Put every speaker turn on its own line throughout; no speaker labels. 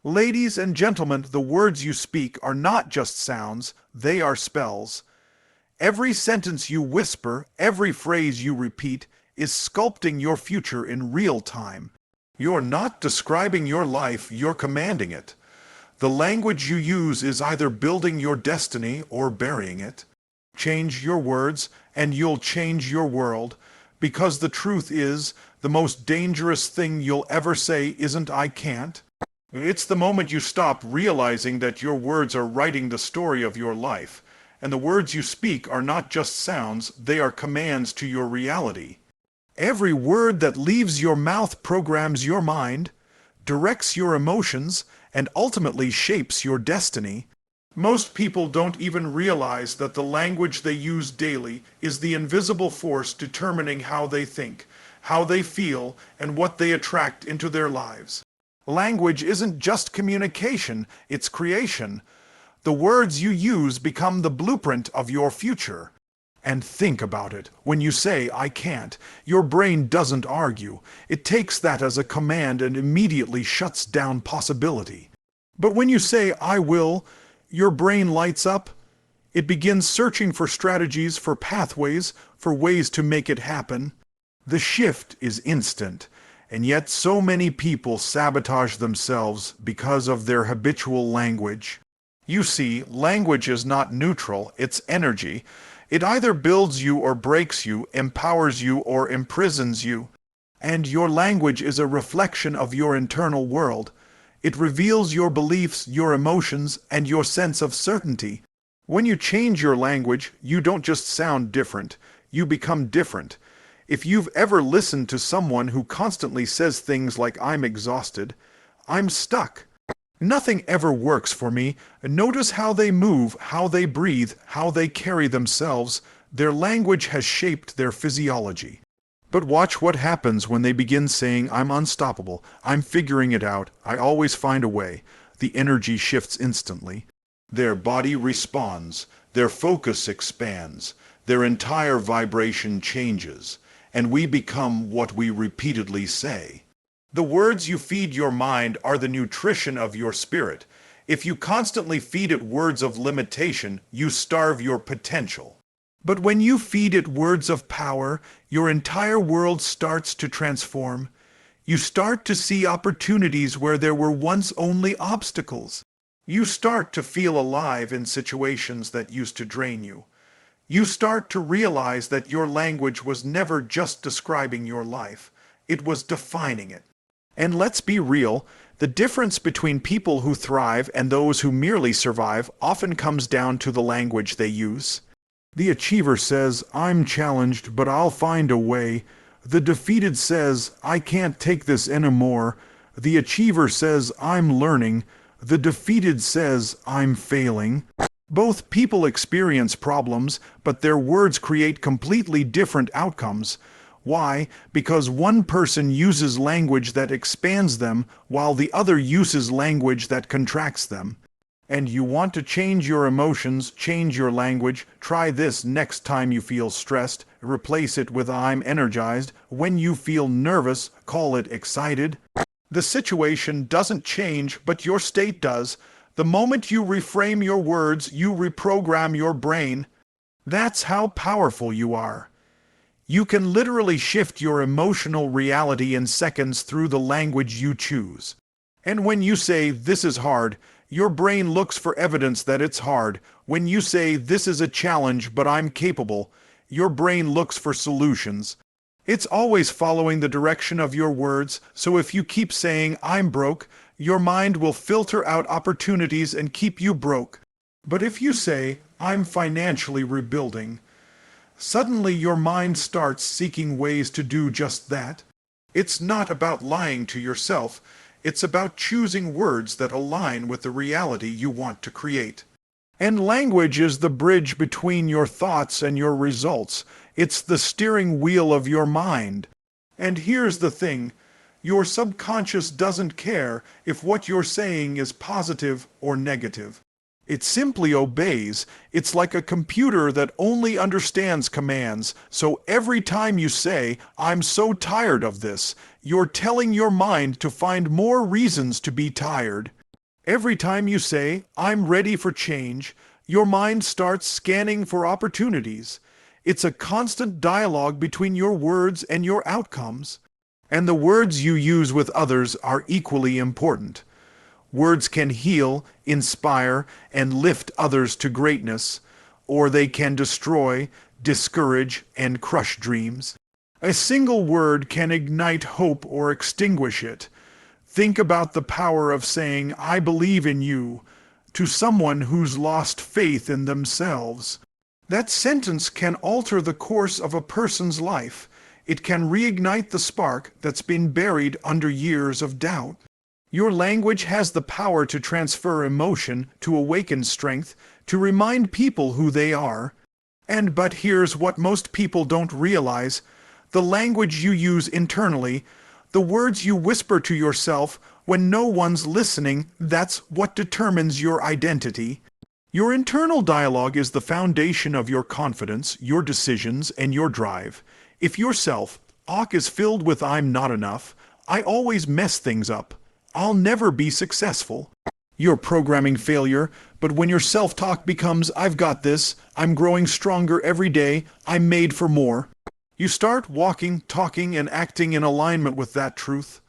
Ladies and gentlemen, the words you speak are not just sounds, they are spells. Every sentence you whisper, every phrase you repeat, is sculpting your future in real time. You're not describing your life, you're commanding it. The language you use is either building your destiny or burying it. Change your words, and you'll change your world, because the truth is, the most dangerous thing you'll ever say isn't "I can't." It's the moment you stop realizing that your words are writing the story of your life, and the words you speak are not just sounds, they are commands to your reality. Every word that leaves your mouth programs your mind, directs your emotions, and ultimately shapes your destiny. Most people don't even realize that the language they use daily is the invisible force determining how they think, how they feel, and what they attract into their lives. Language isn't just communication, it's creation. The words you use become the blueprint of your future. And think about it. When you say, "I can't," your brain doesn't argue. It takes that as a command and immediately shuts down possibility. But when you say, "I will," your brain lights up. It begins searching for strategies, for pathways, for ways to make it happen. The shift is instant, and yet so many people sabotage themselves because of their habitual language. You see, language is not neutral, it's energy. It either builds you or breaks you, empowers you or imprisons you. And your language is a reflection of your internal world. It reveals your beliefs, your emotions, and your sense of certainty. When you change your language, you don't just sound different, you become different. If you've ever listened to someone who constantly says things like "I'm exhausted," "I'm stuck," "nothing ever works for me," notice how they move, how they breathe, how they carry themselves. Their language has shaped their physiology. But watch what happens when they begin saying, "I'm unstoppable, I'm figuring it out, I always find a way." The energy shifts instantly. Their body responds, their focus expands, their entire vibration changes, and we become what we repeatedly say. The words you feed your mind are the nutrition of your spirit. If you constantly feed it words of limitation, you starve your potential. But when you feed it words of power, your entire world starts to transform. You start to see opportunities where there were once only obstacles. You start to feel alive in situations that used to drain you. You start to realize that your language was never just describing your life, it was defining it. And let's be real, the difference between people who thrive and those who merely survive often comes down to the language they use. The achiever says, "I'm challenged, but I'll find a way." The defeated says, "I can't take this anymore." The achiever says, "I'm learning." The defeated says, "I'm failing." Both people experience problems, but their words create completely different outcomes. Why? Because one person uses language that expands them, while the other uses language that contracts them. And you want to change your emotions, change your language. Try this next time you feel stressed. Replace it with "I'm energized." When you feel nervous, call it "excited." The situation doesn't change, but your state does. The moment you reframe your words, you reprogram your brain. That's how powerful you are. You can literally shift your emotional reality in seconds through the language you choose. And when you say, "This is hard," your brain looks for evidence that it's hard. When you say, "This is a challenge, but I'm capable," your brain looks for solutions. It's always following the direction of your words, so if you keep saying, "I'm broke," your mind will filter out opportunities and keep you broke. But if you say, "I'm financially rebuilding," suddenly your mind starts seeking ways to do just that. It's not about lying to yourself. It's about choosing words that align with the reality you want to create. And language is the bridge between your thoughts and your results. It's the steering wheel of your mind. And here's the thing. Your subconscious doesn't care if what you're saying is positive or negative. It simply obeys. It's like a computer that only understands commands. So every time you say, "I'm so tired of this," you're telling your mind to find more reasons to be tired. Every time you say, "I'm ready for change," your mind starts scanning for opportunities. It's a constant dialogue between your words and your outcomes. And the words you use with others are equally important. Words can heal, inspire, and lift others to greatness, or they can destroy, discourage, and crush dreams. A single word can ignite hope or extinguish it. Think about the power of saying, "I believe in you," to someone who's lost faith in themselves. That sentence can alter the course of a person's life. It can reignite the spark that's been buried under years of doubt. Your language has the power to transfer emotion, to awaken strength, to remind people who they are. But here's what most people don't realize. The language you use internally, the words you whisper to yourself when no one's listening, that's what determines your identity. Your internal dialogue is the foundation of your confidence, your decisions, and your drive. If your self-talk is filled with "I'm not enough," "I always mess things up," "I'll never be successful," you're programming failure. But when your self-talk becomes "I've got this," "I'm growing stronger every day," "I'm made for more," you start walking, talking, and acting in alignment with that truth.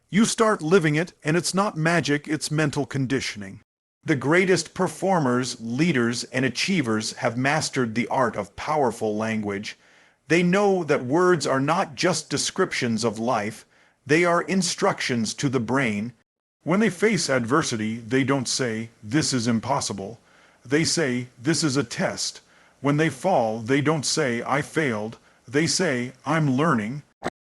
You start living it, and it's not magic, it's mental conditioning. The greatest performers, leaders, and achievers have mastered the art of powerful language. They know that words are not just descriptions of life, they are instructions to the brain. When they face adversity, they don't say, "This is impossible." They say, "This is a test." When they fall, they don't say, "I failed." They say, "I'm learning."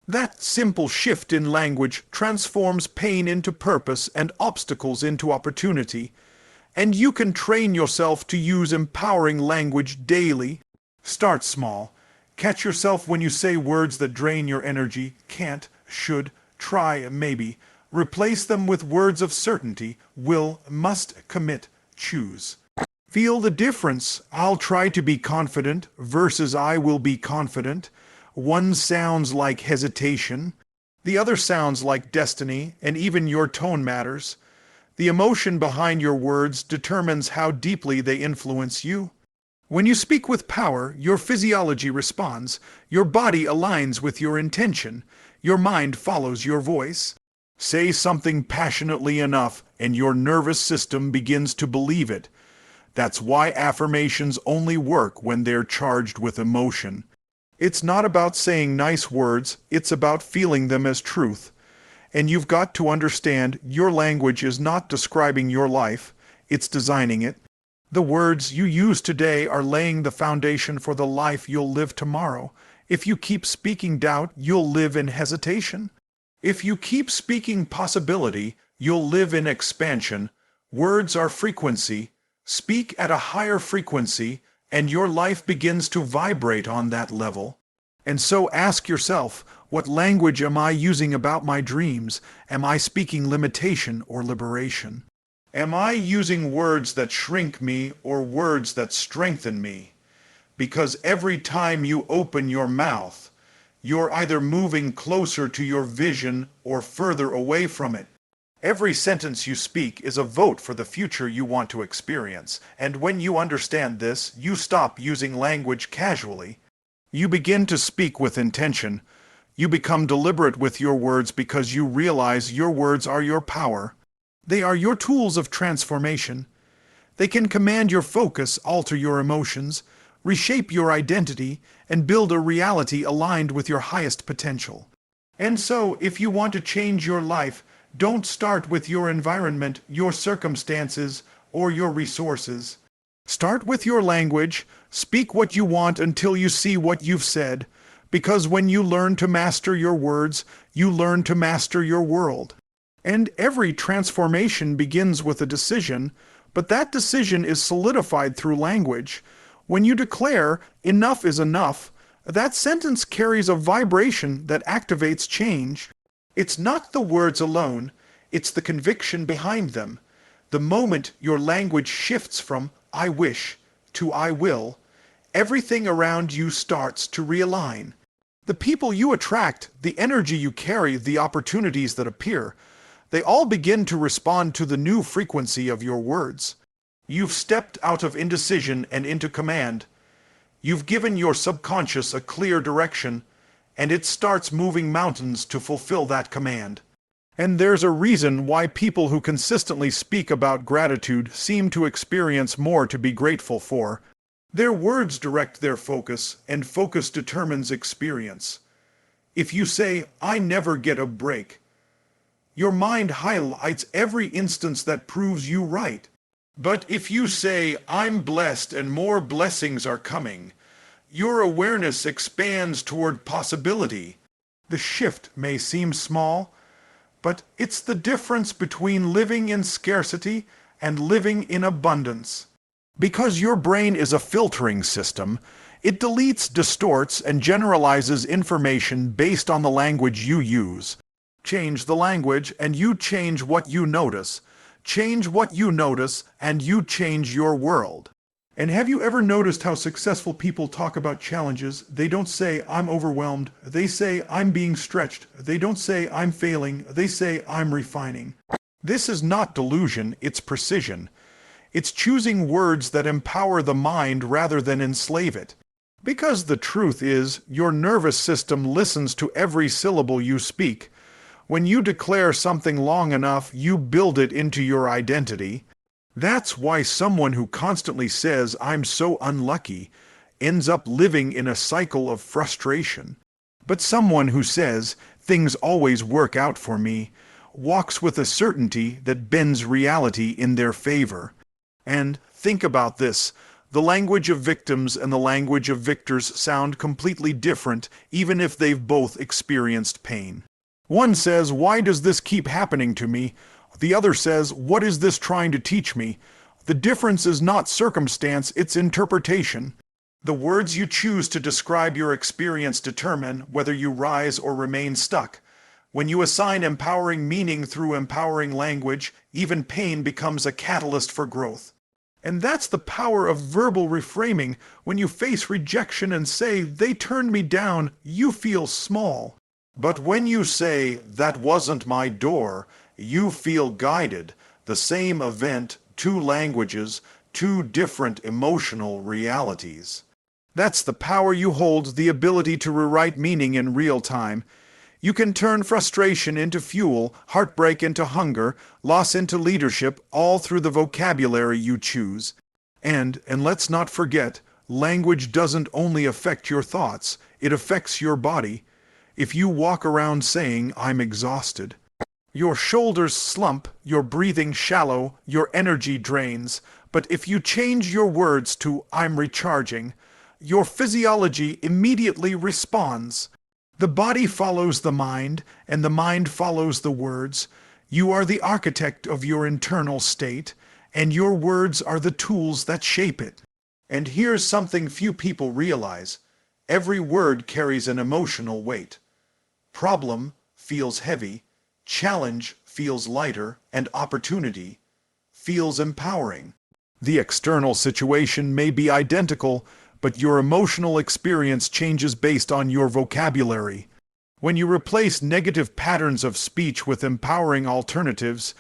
That simple shift in language transforms pain into purpose and obstacles into opportunity. And you can train yourself to use empowering language daily. Start small. Catch yourself when you say words that drain your energy: "can't," "should," "try," "maybe." Replace them with words of certainty: "will," "must," "commit," "choose." Feel the difference. "I'll try to be confident" versus "I will be confident." One sounds like hesitation. The other sounds like destiny, and even your tone matters. The emotion behind your words determines how deeply they influence you. When you speak with power, your physiology responds, your body aligns with your intention, your mind follows your voice. Say something passionately enough, and your nervous system begins to believe it. That's why affirmations only work when they're charged with emotion. It's not about saying nice words, it's about feeling them as truth. And you've got to understand, your language is not describing your life, it's designing it. The words you use today are laying the foundation for the life you'll live tomorrow. If you keep speaking doubt, you'll live in hesitation. If you keep speaking possibility, you'll live in expansion. Words are frequency. Speak at a higher frequency, and your life begins to vibrate on that level. And so ask yourself, what language am I using about my dreams? Am I speaking limitation or liberation? Am I using words that shrink me or words that strengthen me? Because every time you open your mouth, you're either moving closer to your vision or further away from it. Every sentence you speak is a vote for the future you want to experience. And when you understand this, you stop using language casually. You begin to speak with intention. You become deliberate with your words because you realize your words are your power. They are your tools of transformation. They can command your focus, alter your emotions, reshape your identity, and build a reality aligned with your highest potential. And so, if you want to change your life, don't start with your environment, your circumstances, or your resources. Start with your language. Speak what you want until you see what you've said. Because when you learn to master your words, you learn to master your world. And every transformation begins with a decision, but that decision is solidified through language. When you declare, "enough is enough," that sentence carries a vibration that activates change. It's not the words alone, it's the conviction behind them. The moment your language shifts from "I wish" to "I will," everything around you starts to realign. The people you attract, the energy you carry, the opportunities that appear, They all begin to respond to the new frequency of your words. You've stepped out of indecision and into command. You've given your subconscious a clear direction, and it starts moving mountains to fulfill that command. And there's a reason why people who consistently speak about gratitude seem to experience more to be grateful for. Their words direct their focus, and focus determines experience. If you say, "I never get a break," your mind highlights every instance that proves you right. But if you say, "I'm blessed and more blessings are coming," your awareness expands toward possibility. The shift may seem small, but it's the difference between living in scarcity and living in abundance. Because your brain is a filtering system, it deletes, distorts, and generalizes information based on the language you use. Change the language, and you change what you notice. Change what you notice, and you change your world. And have you ever noticed how successful people talk about challenges? They don't say, "I'm overwhelmed." They say, "I'm being stretched." They don't say, "I'm failing." They say, "I'm refining." This is not delusion, it's precision. It's choosing words that empower the mind rather than enslave it. Because the truth is, your nervous system listens to every syllable you speak. When you declare something long enough, you build it into your identity. That's why someone who constantly says, "I'm so unlucky," ends up living in a cycle of frustration. But someone who says, "Things always work out for me," walks with a certainty that bends reality in their favor. And think about this. The language of victims and the language of victors sound completely different, even if they've both experienced pain. One says, "Why does this keep happening to me?" The other says, "What is this trying to teach me?" The difference is not circumstance, it's interpretation. The words you choose to describe your experience determine whether you rise or remain stuck. When you assign empowering meaning through empowering language, even pain becomes a catalyst for growth. And that's the power of verbal reframing. When you face rejection and say, "They turned me down," you feel small. But when you say, "That wasn't my door," you feel guided. The same event, two languages, two different emotional realities. That's the power you hold, the ability to rewrite meaning in real time. You can turn frustration into fuel, heartbreak into hunger, loss into leadership, all through the vocabulary you choose. And let's not forget, language doesn't only affect your thoughts, it affects your body. If you walk around saying, "I'm exhausted," your shoulders slump, your breathing shallow, your energy drains. But if you change your words to "I'm recharging," your physiology immediately responds. The body follows the mind, and the mind follows the words. You are the architect of your internal state, and your words are the tools that shape it. And here's something few people realize. Every word carries an emotional weight. Problem feels heavy, challenge feels lighter, and opportunity feels empowering. The external situation may be identical, but your emotional experience changes based on your vocabulary. When you replace negative patterns of speech with empowering alternatives,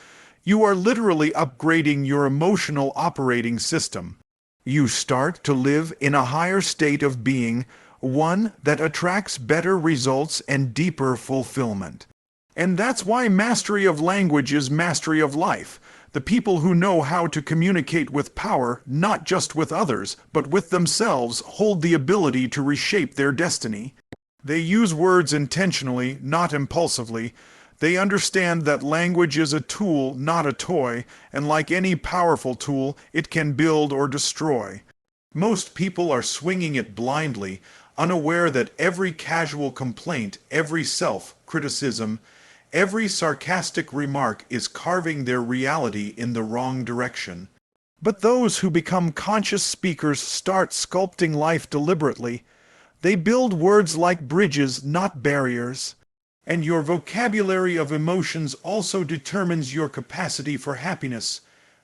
you are literally upgrading your emotional operating system. You start to live in a higher state of being, one that attracts better results and deeper fulfillment. And that's why mastery of language is mastery of life. The people who know how to communicate with power, not just with others, but with themselves, hold the ability to reshape their destiny. They use words intentionally, not impulsively. They understand that language is a tool, not a toy, and like any powerful tool, it can build or destroy. Most people are swinging it blindly, unaware that every casual complaint, every self-criticism, every sarcastic remark is carving their reality in the wrong direction. But those who become conscious speakers start sculpting life deliberately. They build words like bridges, not barriers. And your vocabulary of emotions also determines your capacity for happiness.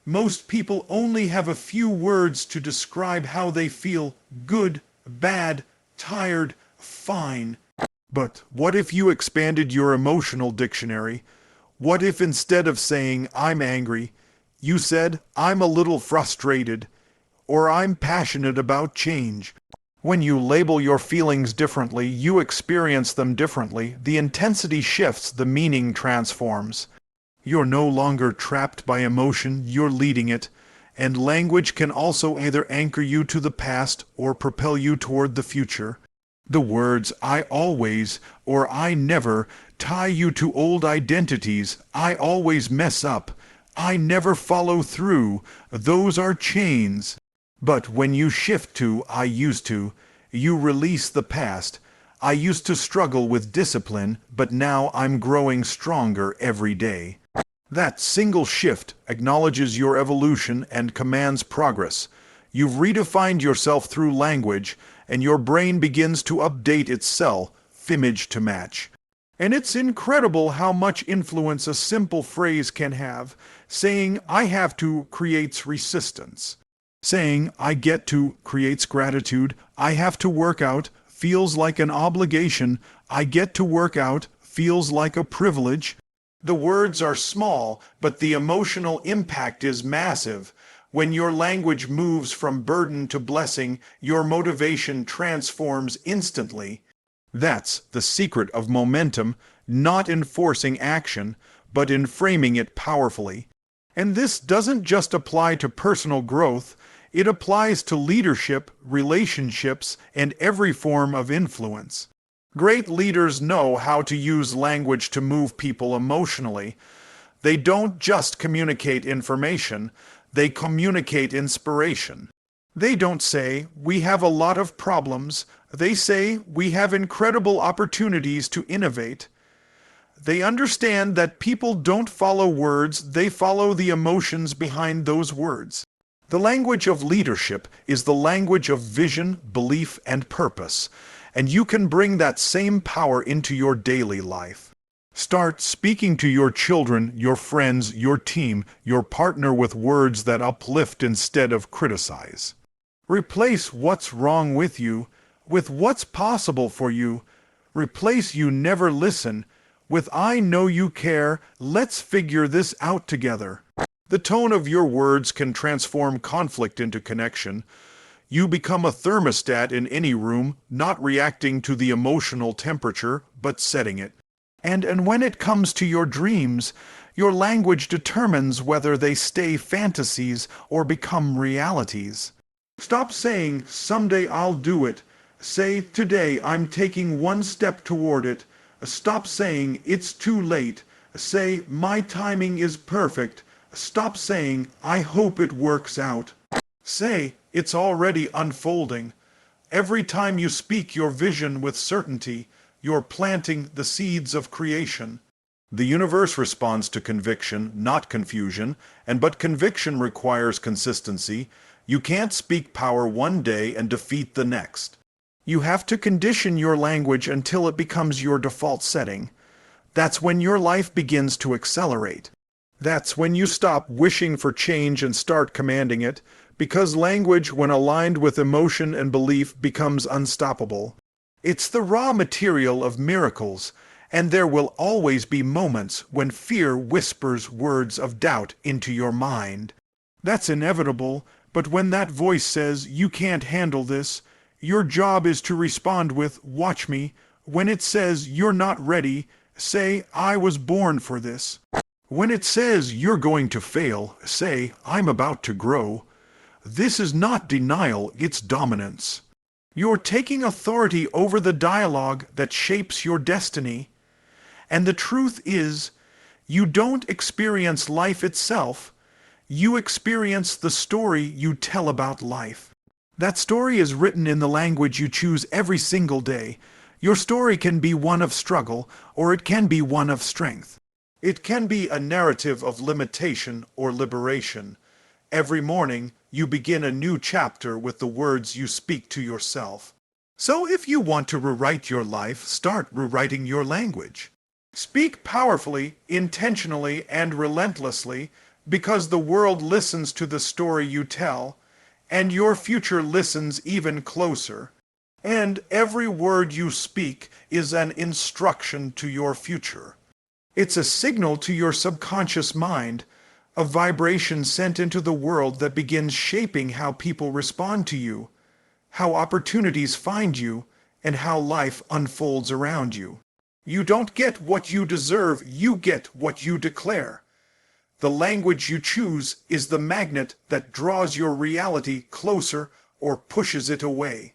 Most people only have a few words to describe how they feel: good, bad, tired, fine. But what if you expanded your emotional dictionary? What if instead of saying, I'm angry, you said, I'm a little frustrated, or I'm passionate about change? When you label your feelings differently, you experience them differently. The intensity shifts, the meaning transforms. You're no longer trapped by emotion, you're leading it. And language can also either anchor you to the past or propel you toward the future. The words I always or I never tie you to old identities. I always mess up. I never follow through. Those are chains. But when you shift to I used to, you release the past. I used to struggle with discipline, but now I'm growing stronger every day. That single shift acknowledges your evolution and commands progress. You've redefined yourself through language, and your brain begins to update itself, image to match. And it's incredible how much influence a simple phrase can have. Saying, I have to creates resistance. Saying, I get to creates gratitude. I have to work out feels like an obligation. I get to work out feels like a privilege. The words are small, but the emotional impact is massive. When your language moves from burden to blessing, your motivation transforms instantly. That's the secret of momentum, not in forcing action, but in framing it powerfully. And this doesn't just apply to personal growth, it applies to leadership, relationships, and every form of influence. Great leaders know how to use language to move people emotionally. They don't just communicate information, they communicate inspiration. They don't say, we have a lot of problems. They say, we have incredible opportunities to innovate. They understand that people don't follow words, they follow the emotions behind those words. The language of leadership is the language of vision, belief, and purpose. And you can bring that same power into your daily life. Start speaking to your children, your friends, your team, your partner with words that uplift instead of criticize. Replace what's wrong with you with what's possible for you. Replace you never listen with I know you care, let's figure this out together. The tone of your words can transform conflict into connection. You become a thermostat in any room, not reacting to the emotional temperature, but setting it. And when it comes to your dreams, your language determines whether they stay fantasies or become realities. Stop saying, someday I'll do it. Say, today I'm taking one step toward it. Stop saying, it's too late. Say, my timing is perfect. Stop saying, I hope it works out. Say, it's already unfolding. Every time you speak your vision with certainty, you're planting the seeds of creation. The universe responds to conviction, not confusion, but conviction requires consistency. You can't speak power one day and defeat the next. You have to condition your language until it becomes your default setting. That's when your life begins to accelerate. That's when you stop wishing for change and start commanding it, because language, when aligned with emotion and belief, becomes unstoppable. It's the raw material of miracles, and there will always be moments when fear whispers words of doubt into your mind. That's inevitable, but when that voice says, you can't handle this, your job is to respond with, watch me. When it says, you're not ready, say, I was born for this. When it says, you're going to fail, say, I'm about to grow. This is not denial, it's dominance. You're taking authority over the dialogue that shapes your destiny. And the truth is, you don't experience life itself, you experience the story you tell about life. That story is written in the language you choose every single day. Your story can be one of struggle, or it can be one of strength. It can be a narrative of limitation or liberation. Every morning, you begin a new chapter with the words you speak to yourself. So if you want to rewrite your life, start rewriting your language. Speak powerfully, intentionally, and relentlessly, because the world listens to the story you tell, and your future listens even closer. And every word you speak is an instruction to your future. It's a signal to your subconscious mind, a vibration sent into the world that begins shaping how people respond to you, how opportunities find you, and how life unfolds around you. You don't get what you deserve, you get what you declare. The language you choose is the magnet that draws your reality closer or pushes it away.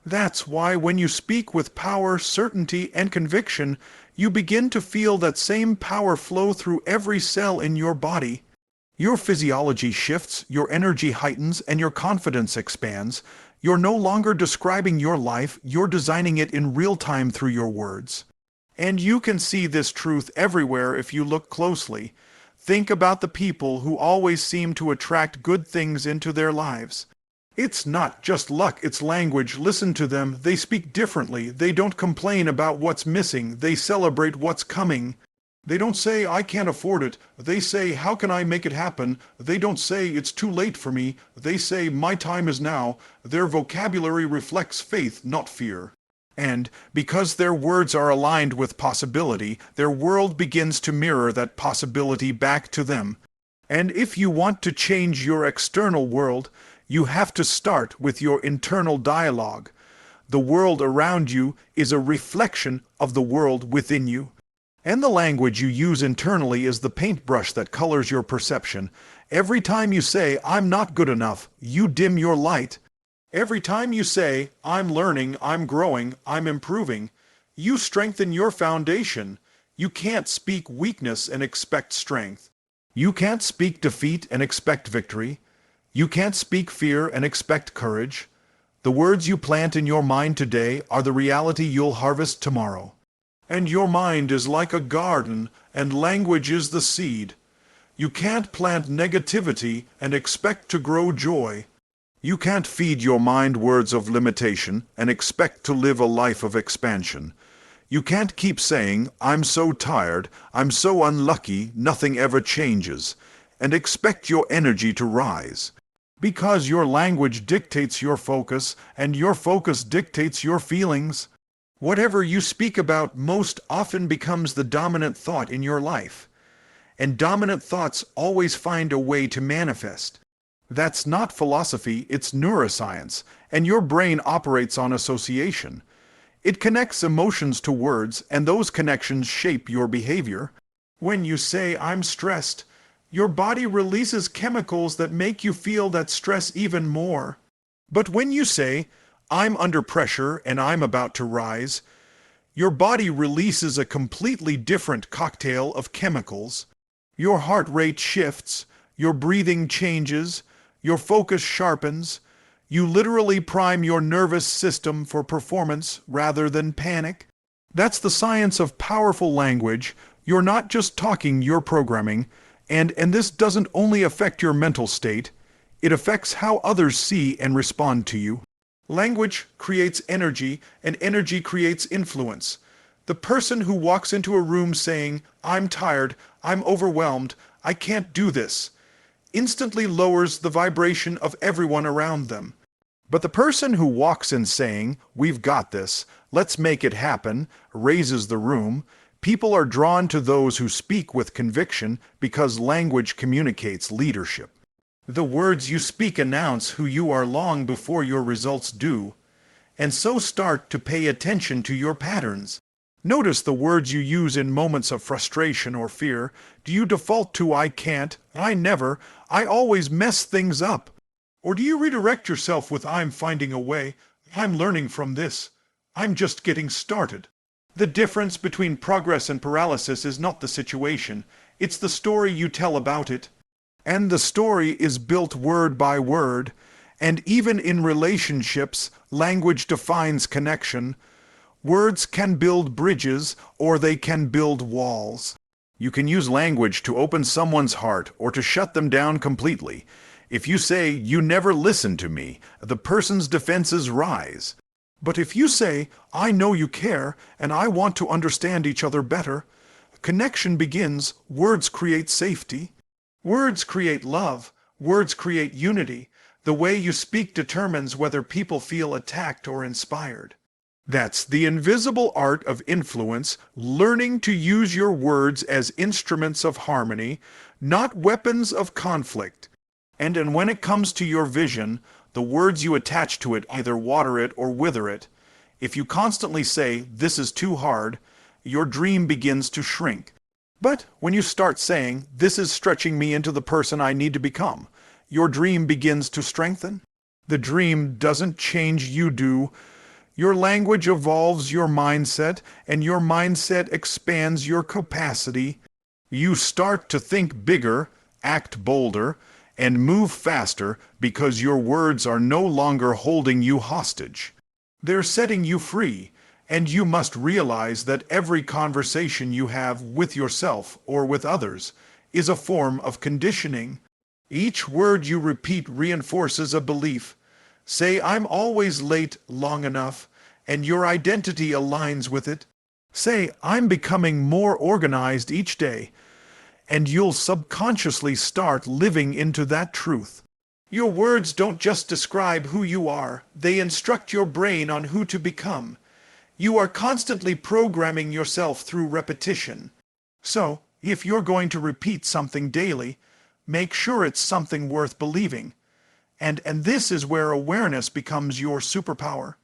That's why when you speak with power, certainty, and conviction, you begin to feel that same power flow through every cell in your body. Your physiology shifts, your energy heightens, and your confidence expands. You're no longer describing your life, you're designing it in real time through your words. And you can see this truth everywhere if you look closely. Think about the people who always seem to attract good things into their lives. It's not just luck, it's language. Listen to them. They speak differently. They don't complain about what's missing. They celebrate what's coming. They don't say, I can't afford it. They say, how can I make it happen? They don't say, it's too late for me. They say, my time is now. Their vocabulary reflects faith, not fear. And because their words are aligned with possibility, their world begins to mirror that possibility back to them. And if you want to change your external world, you have to start with your internal dialogue. The world around you is a reflection of the world within you. And the language you use internally is the paintbrush that colors your perception. Every time you say, I'm not good enough, you dim your light. Every time you say, I'm learning, I'm growing, I'm improving, you strengthen your foundation. You can't speak weakness and expect strength. You can't speak defeat and expect victory. You can't speak fear and expect courage. The words you plant in your mind today are the reality you'll harvest tomorrow. And your mind is like a garden, and language is the seed. You can't plant negativity and expect to grow joy. You can't feed your mind words of limitation and expect to live a life of expansion. You can't keep saying, I'm so tired, I'm so unlucky, nothing ever changes, and expect your energy to rise. Because your language dictates your focus, and your focus dictates your feelings. Whatever you speak about most often becomes the dominant thought in your life. And dominant thoughts always find a way to manifest. That's not philosophy, it's neuroscience, and your brain operates on association. It connects emotions to words, and those connections shape your behavior. When you say, I'm stressed, your body releases chemicals that make you feel that stress even more. But when you say, I'm under pressure and I'm about to rise, your body releases a completely different cocktail of chemicals. Your heart rate shifts, your breathing changes, your focus sharpens. You literally prime your nervous system for performance rather than panic. That's the science of powerful language. You're not just talking, you're programming. And this doesn't only affect your mental state, it affects how others see and respond to you. Language creates energy, and energy creates influence. The person who walks into a room saying, I'm tired, I'm overwhelmed, I can't do this, instantly lowers the vibration of everyone around them. But the person who walks in saying, we've got this, let's make it happen, raises the room. People are drawn to those who speak with conviction because language communicates leadership. The words you speak announce who you are long before your results do, and so start to pay attention to your patterns. Notice the words you use in moments of frustration or fear. Do you default to I can't, I never, I always mess things up? Or do you redirect yourself with I'm finding a way, I'm learning from this, I'm just getting started? The difference between progress and paralysis is not the situation, it's the story you tell about it. And the story is built word by word, and even in relationships, language defines connection. Words can build bridges, or they can build walls. You can use language to open someone's heart or to shut them down completely. If you say, you never listen to me, the person's defenses rise. But if you say, I know you care, and I want to understand each other better, connection begins. Words create safety. Words create love. Words create unity. The way you speak determines whether people feel attacked or inspired. That's the invisible art of influence, learning to use your words as instruments of harmony, not weapons of conflict. And when it comes to your vision, the words you attach to it either water it or wither it. If you constantly say, "This is too hard," your dream begins to shrink. But when you start saying, "This is stretching me into the person I need to become," your dream begins to strengthen. The dream doesn't change, you do. Your language evolves your mindset, and your mindset expands your capacity. You start to think bigger, act bolder, and move faster because your words are no longer holding you hostage. They're setting you free, and you must realize that every conversation you have with yourself or with others is a form of conditioning. Each word you repeat reinforces a belief. Say, "I'm always late long enough," and your identity aligns with it. Say, "I'm becoming more organized each day," and you'll subconsciously start living into that truth. Your words don't just describe who you are, they instruct your brain on who to become. You are constantly programming yourself through repetition. So, if you're going to repeat something daily, make sure it's something worth believing. And this is where awareness becomes your superpower.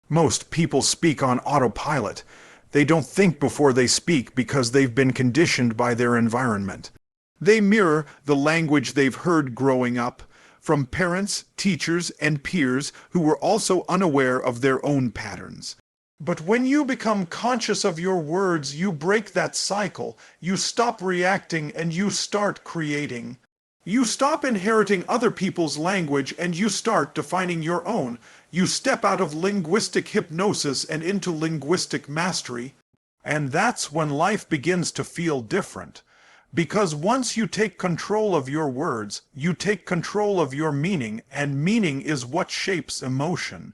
Most people speak on autopilot. They don't think before they speak because they've been conditioned by their environment. They mirror the language they've heard growing up from parents, teachers, and peers who were also unaware of their own patterns. But when you become conscious of your words, you break that cycle. You stop reacting and you start creating. You stop inheriting other people's language and you start defining your own. You step out of linguistic hypnosis and into linguistic mastery. And that's when life begins to feel different. Because once you take control of your words, you take control of your meaning, and meaning is what shapes emotion.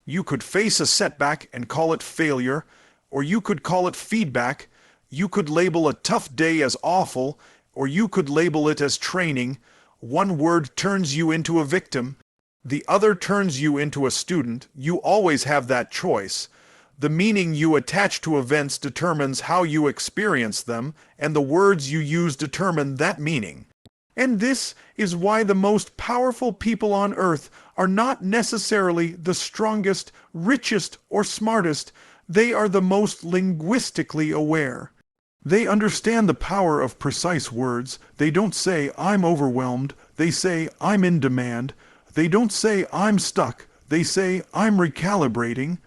You could face a setback and call it failure, or you could call it feedback. You could label a tough day as awful, or you could label it as training. One word turns you into a victim. The other turns you into a student. You always have that choice. The meaning you attach to events determines how you experience them, and the words you use determine that meaning. And this is why the most powerful people on earth are not necessarily the strongest, richest, or smartest. They are the most linguistically aware. They understand the power of precise words. They don't say, "I'm overwhelmed." They say, "I'm in demand." They don't say, "I'm stuck." They say, "I'm recalibrating."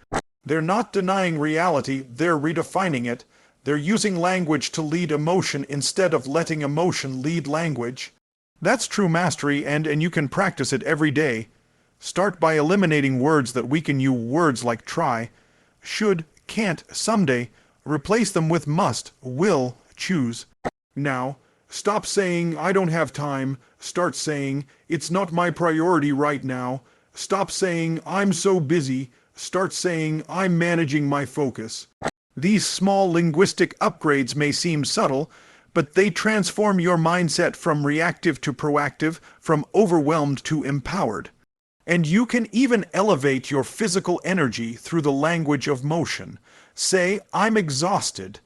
They're not denying reality, they're redefining it. They're using language to lead emotion instead of letting emotion lead language. That's true mastery, and you can practice it every day. Start by eliminating words that weaken you, words like try, should, can't, someday. Replace them with must, will, choose. Now, stop saying, "I don't have time." Start saying, "It's not my priority right now." Stop saying, "I'm so busy." Start saying, "I'm managing my focus." These small linguistic upgrades may seem subtle, but they transform your mindset from reactive to proactive, from overwhelmed to empowered. And you can even elevate your physical energy through the language of motion. Say, "I'm exhausted,"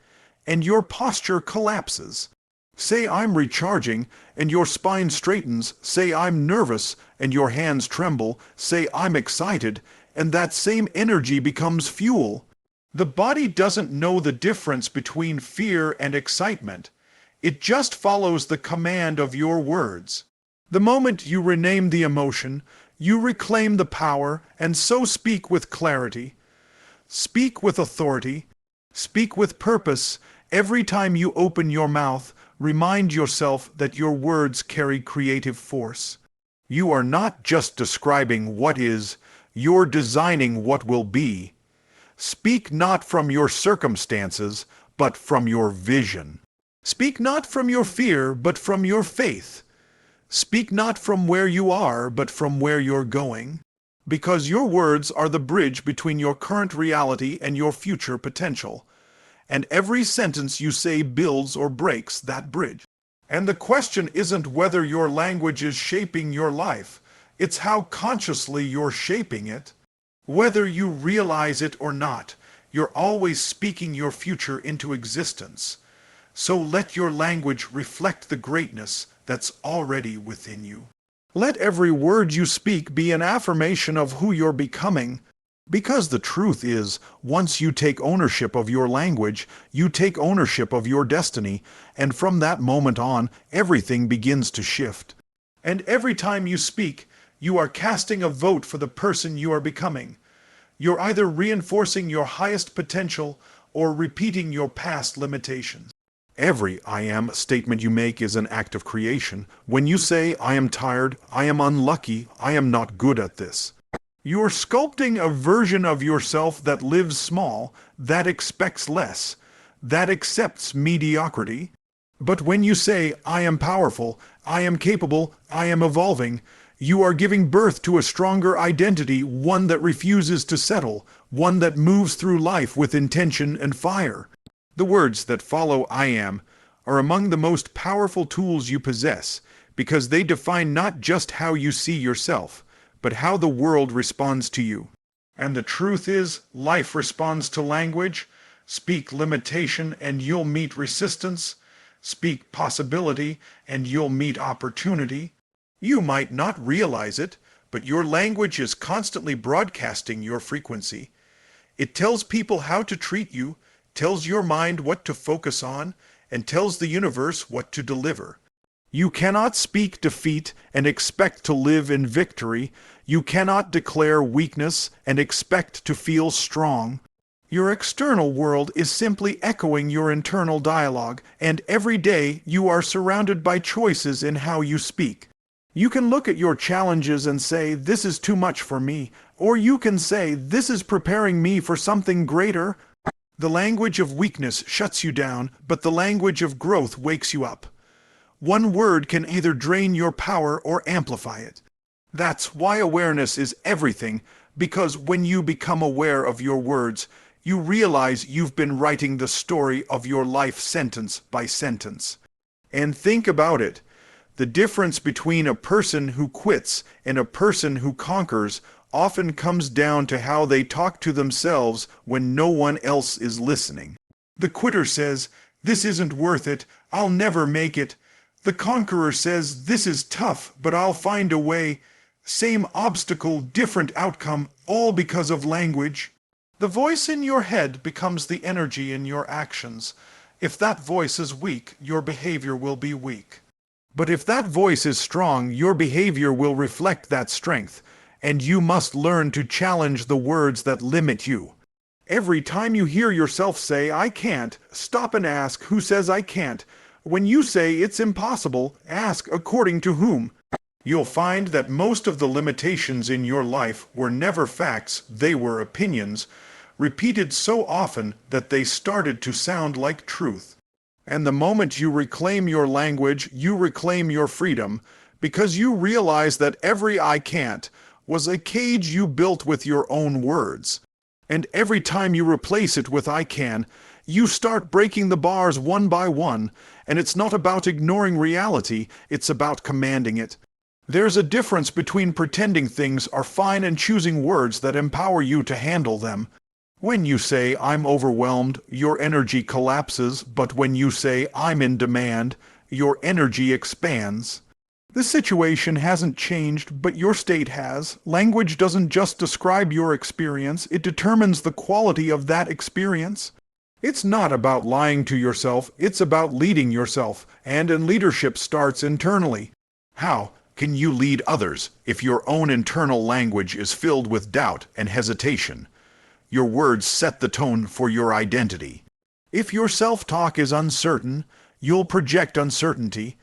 and your posture collapses. Say, "I'm recharging," and your spine straightens. Say, "I'm nervous," and your hands tremble. Say, "I'm excited," and that same energy becomes fuel. The body doesn't know the difference between fear and excitement. It just follows the command of your words. The moment you rename the emotion, you reclaim the power, and so speak with clarity. Speak with authority. Speak with purpose. Every time you open your mouth, remind yourself that your words carry creative force. You are not just describing what is, you're designing what will be. Speak not from your circumstances, but from your vision. Speak not from your fear, but from your faith. Speak not from where you are, but from where you're going. Because your words are the bridge between your current reality and your future potential. And every sentence you say builds or breaks that bridge. And the question isn't whether your language is shaping your life. It's how consciously you're shaping it. Whether you realize it or not, You're always speaking your future into existence. So let your language reflect the greatness that's already within you. Let every word you speak be an affirmation of who you're becoming. Because the truth is, once you take ownership of your language, you take ownership of your destiny, and from that moment on, everything begins to shift. And every time you speak, you are casting a vote for the person you are becoming. You're either reinforcing your highest potential or repeating your past limitations. Every I am statement you make is an act of creation. When you say, I am tired, I am unlucky, I am not good at this, you're sculpting a version of yourself that lives small, that expects less, that accepts mediocrity. But when you say, I am powerful, I am capable, I am evolving, you are giving birth to a stronger identity, one that refuses to settle, one that moves through life with intention and fire. The words that follow I am are among the most powerful tools you possess because they define not just how you see yourself, but how the world responds to you. And the truth is, life responds to language. Speak limitation and you'll meet resistance. Speak possibility and you'll meet opportunity. You might not realize it, but your language is constantly broadcasting your frequency. It tells people how to treat you, tells your mind what to focus on, and tells the universe what to deliver. You cannot speak defeat and expect to live in victory. You cannot declare weakness and expect to feel strong. Your external world is simply echoing your internal dialogue, and every day you are surrounded by choices in how you speak. You can look at your challenges and say, this is too much for me, or you can say, this is preparing me for something greater. The language of weakness shuts you down, but the language of growth wakes you up. One word can either drain your power or amplify it. That's why awareness is everything, because when you become aware of your words, you realize you've been writing the story of your life sentence by sentence. And think about it. The difference between a person who quits and a person who conquers often comes down to how they talk to themselves when no one else is listening. The quitter says, this isn't worth it, I'll never make it. The conqueror says, this is tough, but I'll find a way. Same obstacle, different outcome, all because of language. The voice in your head becomes the energy in your actions. If that voice is weak, your behavior will be weak. But if that voice is strong, your behavior will reflect that strength, and you must learn to challenge the words that limit you. Every time you hear yourself say, I can't, stop and ask, who says I can't? When you say it's impossible, ask according to whom. You'll find that most of the limitations in your life were never facts, they were opinions, repeated so often that they started to sound like truth. And the moment you reclaim your language, you reclaim your freedom, because you realize that every I can't was a cage you built with your own words. And every time you replace it with I can, you start breaking the bars one by one, and it's not about ignoring reality, it's about commanding it. There's a difference between pretending things are fine and choosing words that empower you to handle them. When you say, I'm overwhelmed, your energy collapses, but when you say, I'm in demand, your energy expands. The situation hasn't changed, but your state has. Language doesn't just describe your experience, it determines the quality of that experience. It's not about lying to yourself, it's about leading yourself, and leadership starts internally. How can you lead others if your own internal language is filled with doubt and hesitation? Your words set the tone for your identity. If your self-talk is uncertain, you'll project uncertainty.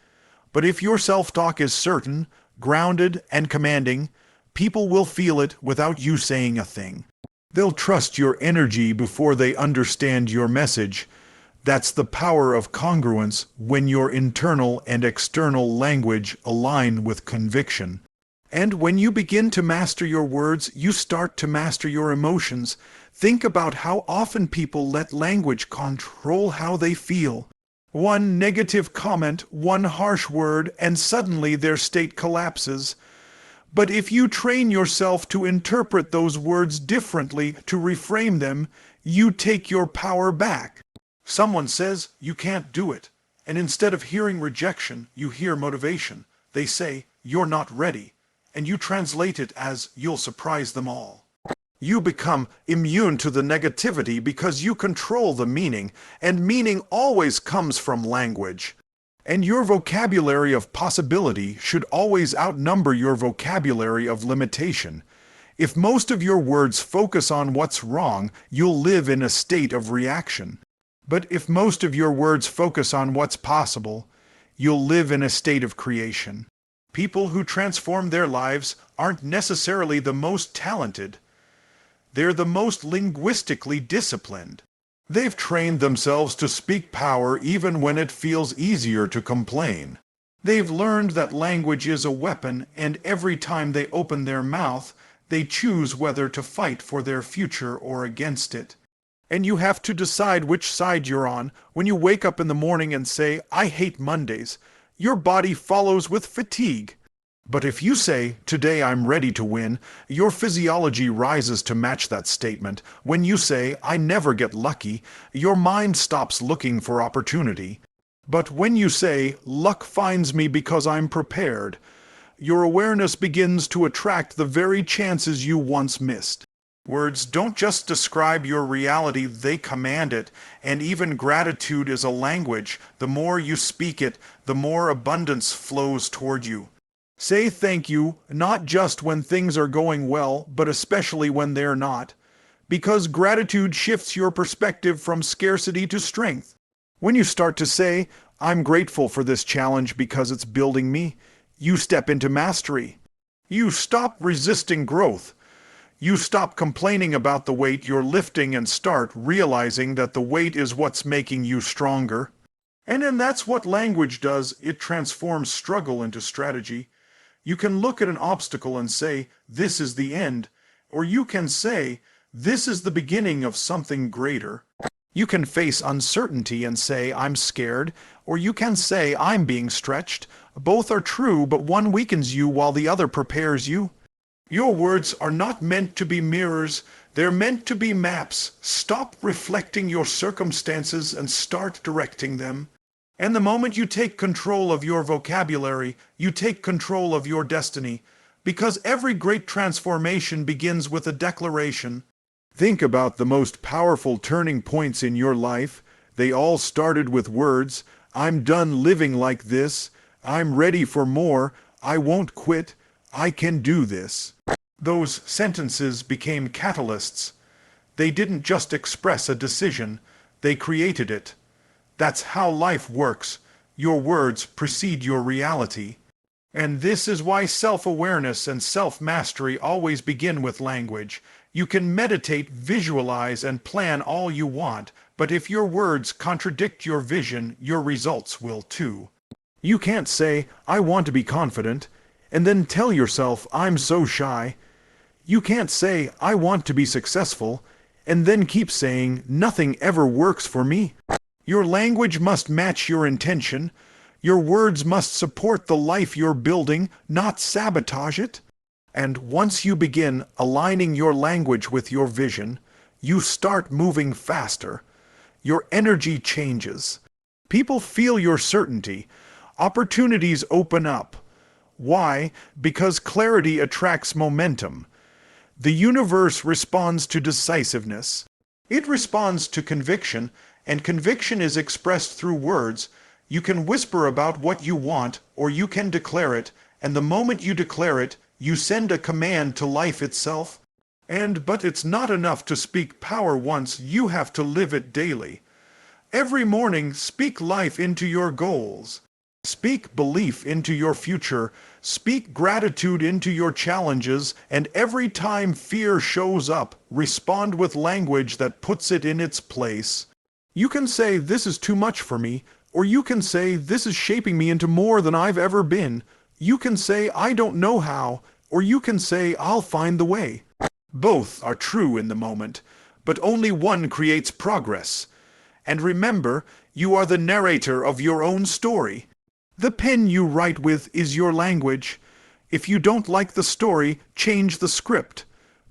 But if your self-talk is certain, grounded, and commanding, people will feel it without you saying a thing. They'll trust your energy before they understand your message. That's the power of congruence when your internal and external language align with conviction. And when you begin to master your words, you start to master your emotions. Think about how often people let language control how they feel. One negative comment, one harsh word, and suddenly their state collapses. But if you train yourself to interpret those words differently, to reframe them, you take your power back. Someone says you can't do it, and instead of hearing rejection, you hear motivation. They say, you're not ready, and you translate it as, you'll surprise them all. You become immune to the negativity because you control the meaning, and meaning always comes from language. And your vocabulary of possibility should always outnumber your vocabulary of limitation. If most of your words focus on what's wrong, you'll live in a state of reaction. But if most of your words focus on what's possible, you'll live in a state of creation. People who transform their lives aren't necessarily the most talented. They're the most linguistically disciplined. They've trained themselves to speak power even when it feels easier to complain. They've learned that language is a weapon, and every time they open their mouth, they choose whether to fight for their future or against it. And you have to decide which side you're on. When you wake up in the morning and say, I hate Mondays, your body follows with fatigue. But if you say, today I'm ready to win, your physiology rises to match that statement. When you say, I never get lucky, your mind stops looking for opportunity. But when you say, luck finds me because I'm prepared, your awareness begins to attract the very chances you once missed. Words don't just describe your reality, they command it, and even gratitude is a language. The more you speak it, the more abundance flows toward you. Say thank you, not just when things are going well, but especially when they're not. Because gratitude shifts your perspective from scarcity to strength. When you start to say, I'm grateful for this challenge because it's building me, you step into mastery. You stop resisting growth. You stop complaining about the weight you're lifting and start realizing that the weight is what's making you stronger. And then that's what language does. It transforms struggle into strategy. You can look at an obstacle and say, this is the end, or you can say, this is the beginning of something greater. You can face uncertainty and say, I'm scared, or you can say, I'm being stretched. Both are true, but one weakens you while the other prepares you. Your words are not meant to be mirrors, they're meant to be maps. Stop reflecting your circumstances and start directing them. And the moment you take control of your vocabulary, you take control of your destiny, because every great transformation begins with a declaration. Think about the most powerful turning points in your life. They all started with words. I'm done living like this. I'm ready for more. I won't quit. I can do this. Those sentences became catalysts. They didn't just express a decision, they created it. That's how life works. Your words precede your reality. And this is why self-awareness and self-mastery always begin with language. You can meditate, visualize, and plan all you want, but if your words contradict your vision, your results will too. You can't say, I want to be confident, and then tell yourself, I'm so shy. You can't say, I want to be successful, and then keep saying, nothing ever works for me. Your language must match your intention. Your words must support the life you're building, not sabotage it. And once you begin aligning your language with your vision, you start moving faster. Your energy changes. People feel your certainty. Opportunities open up. Why? Because clarity attracts momentum. The universe responds to decisiveness. It responds to conviction, and conviction is expressed through words. You can whisper about what you want, or you can declare it, and the moment you declare it, you send a command to life itself. But it's not enough to speak power once, you have to live it daily. Every morning, speak life into your goals. Speak belief into your future. Speak gratitude into your challenges, and every time fear shows up, respond with language that puts it in its place. You can say, this is too much for me, or you can say, this is shaping me into more than I've ever been. You can say, I don't know how, or you can say, I'll find the way. Both are true in the moment, but only one creates progress. And remember, you are the narrator of your own story. The pen you write with is your language. If you don't like the story, change the script,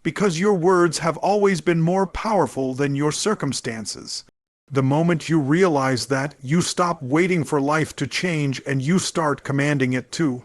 because your words have always been more powerful than your circumstances. The moment you realize that, you stop waiting for life to change and you start commanding it to.